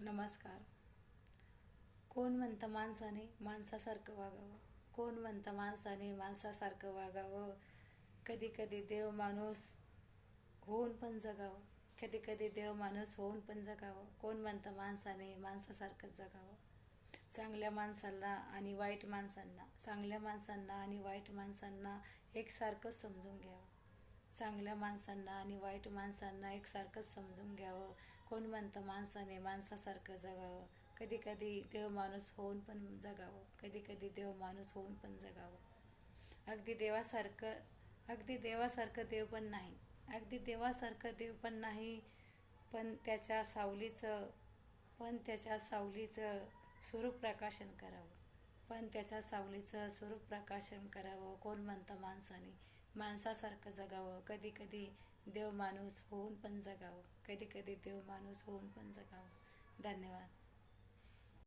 नमस्कार. कोण म्हणतं माणसाने माणसासारखं वागावं? कोण म्हणतं माणसाने माणसासारखं वागावं? कधी कधी देव माणूस होऊन पण जगावं. कधी कधी देव माणूस होऊन पण जगावं. कोण म्हणतं माणसाने माणसासारखं जगावं? चांगल्या माणसाला आणि वाईट माणसांना, चांगल्या माणसांना आणि वाईट माणसांना एकसारखंच समजून घ्यावं. चांगल्या माणसांना आणि वाईट माणसांना एकसारखंच समजून घ्यावं. कोण म्हणतं माणसाने माणसासारखं जगावं? कधी कधी देव माणूस होऊन पण जगावं. कधी कधी देव माणूस होऊन पण जगावं. अगदी देवासारखं अगदी देवासारखं देव पण नाही. अगदी देवासारखं देव पण नाही. पण त्याच्या सावलीचं पण त्याच्या सावलीचं स्वरूप प्रकाशन करावं. स्वरूप प्रकाशन करावं. कोण म्हणतं माणसाने माणसासारखं जगावं? कधी कधी देव माणूस होऊन पण जगावं. कधी कधी देव माणूस होऊन पण जगावं. धन्यवाद.